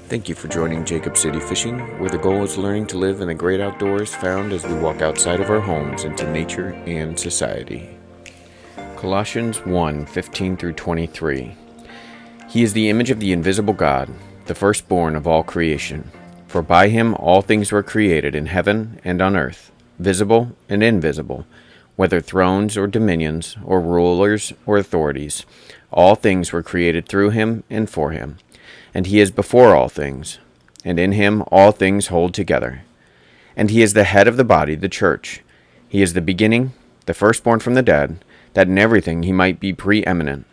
Thank you for joining Jacob City Fishing, where the goal is learning to live in the great outdoors found as we walk outside of our homes into nature and society. Colossians 1:15 through 23. He is the image of the invisible God, the firstborn of all creation. For by him all things were created in heaven and on earth, visible and invisible, whether thrones or dominions or rulers or authorities. All things were created through him and for him. And he is before all things, and in him all things hold together. And he is the head of the body, the church. He is the beginning, the firstborn from the dead, that in everything he might be preeminent.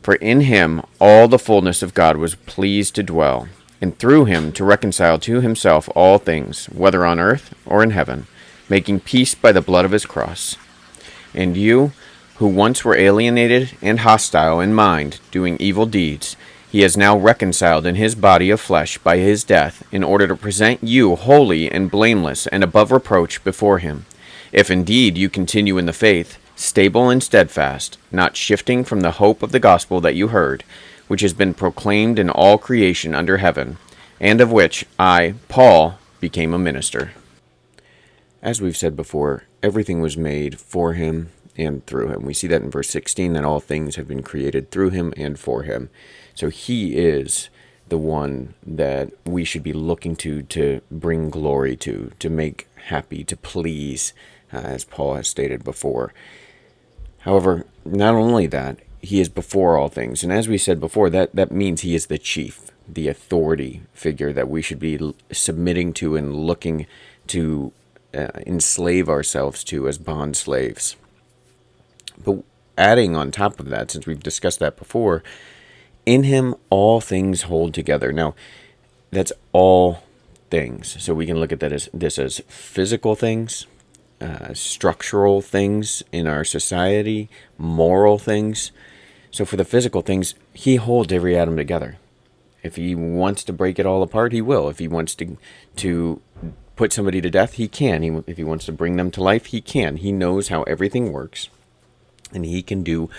For in him all the fullness of God was pleased to dwell, and through him to reconcile to himself all things, whether on earth or in heaven, making peace by the blood of his cross. And you, who once were alienated and hostile in mind, doing evil deeds, he is now reconciled in his body of flesh by his death, in order to present you holy and blameless and above reproach before him. If indeed you continue in the faith, stable and steadfast, not shifting from the hope of the gospel that you heard, which has been proclaimed in all creation under heaven, and of which I, Paul, became a minister. As we've said before, everything was made for him and through him. We see that in verse 16, that all things have been created through him and for him. So he is the one that we should be looking to bring glory to make happy, to please, as Paul has stated before. However, not only that, he is before all things. And as we said before, that means he is the chief, the authority figure that we should be submitting to and looking to enslave ourselves to as bond slaves. But adding on top of that, since we've discussed that before, in him all things hold together. Now, that's all things. So we can look at that as physical things, structural things in our society, moral things. So for the physical things, he holds every atom together. If he wants to break it all apart, he will. If he wants to put somebody to death, he can. If he wants to bring them to life, he can. He knows how everything works, and he can do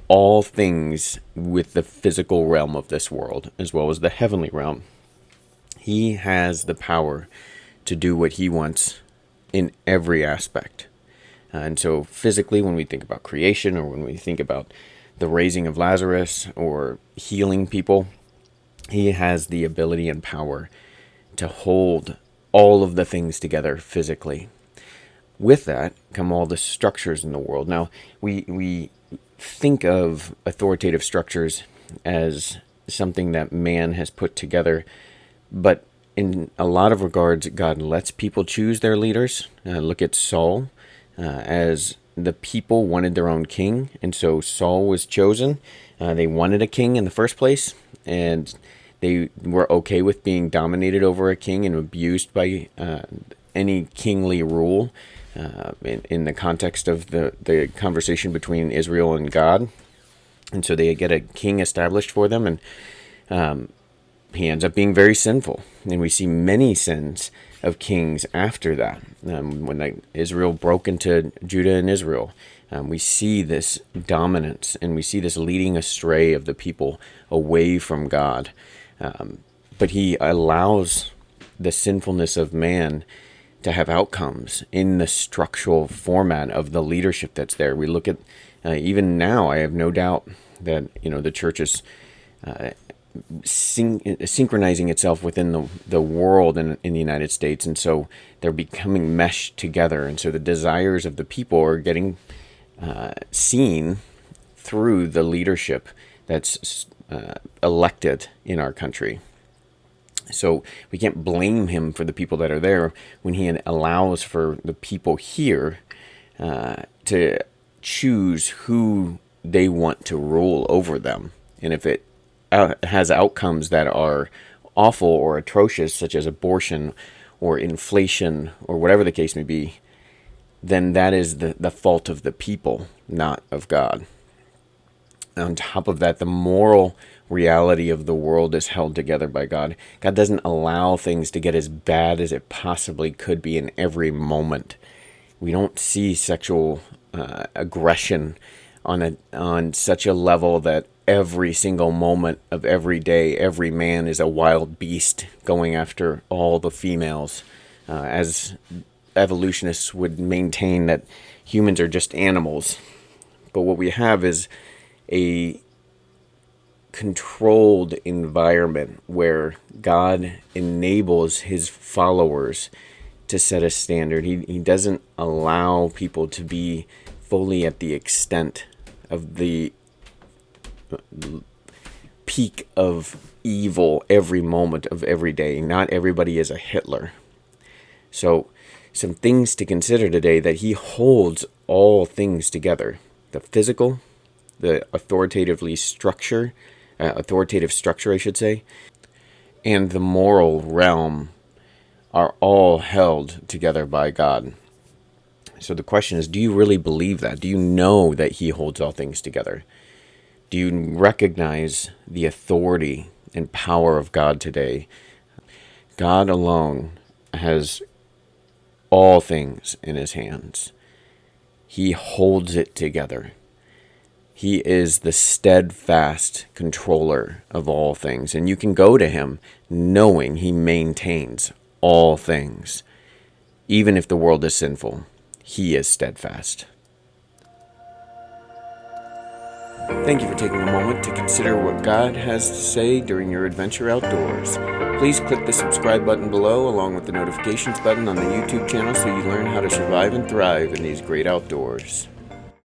all things with the physical realm of this world, as well as the heavenly realm. He has the power to do what he wants in every aspect. And so physically, when we think about creation, or when we think about the raising of Lazarus or healing people, he has the ability and power to hold all of the things together physically. With that come all the structures in the world. Now, we think of authoritative structures as something that man has put together, but in a lot of regards, God lets people choose their leaders. Look at Saul, as the people wanted their own king, and so Saul was chosen. They wanted a king in the first place, and they were okay with being dominated over a king and abused by any kingly rule. In the context of the conversation between Israel and God. And so they get a king established for them, and he ends up being very sinful. And we see many sins of kings after that. When Israel broke into Judah and Israel, we see this dominance, and we see this leading astray of the people away from God. But he allows the sinfulness of man to have outcomes in the structural format of the leadership that's there. We look at, even now, I have no doubt that, the church is synchronizing itself within the world in the United States, and so they're becoming meshed together, and so the desires of the people are getting seen through the leadership that's elected in our country. So we can't blame him for the people that are there when he allows for the people here to choose who they want to rule over them. And if it has outcomes that are awful or atrocious, such as abortion or inflation or whatever the case may be, then that is the fault of the people, not of God. On top of that, the moral reality of the world is held together by God. God doesn't allow things to get as bad as it possibly could be in every moment. We don't see sexual aggression on such a level that every single moment of every day, every man is a wild beast going after all the females, as evolutionists would maintain that humans are just animals. But what we have is a controlled environment where God enables his followers to set a standard. He doesn't allow people to be fully at the extent of the peak of evil every moment of every day. Not everybody is a Hitler. So, some things to consider today: that he holds all things together. The physical, the authoritative structure, I should say, and the moral realm are all held together by God. So the question is, do you really believe that? Do you know that he holds all things together? Do you recognize the authority and power of God today? God alone has all things in his hands. He holds it together. He is the steadfast controller of all things. And you can go to him knowing he maintains all things. Even if the world is sinful, he is steadfast. Thank you for taking a moment to consider what God has to say during your adventure outdoors. Please click the subscribe button below along with the notifications button on the YouTube channel so you learn how to survive and thrive in these great outdoors.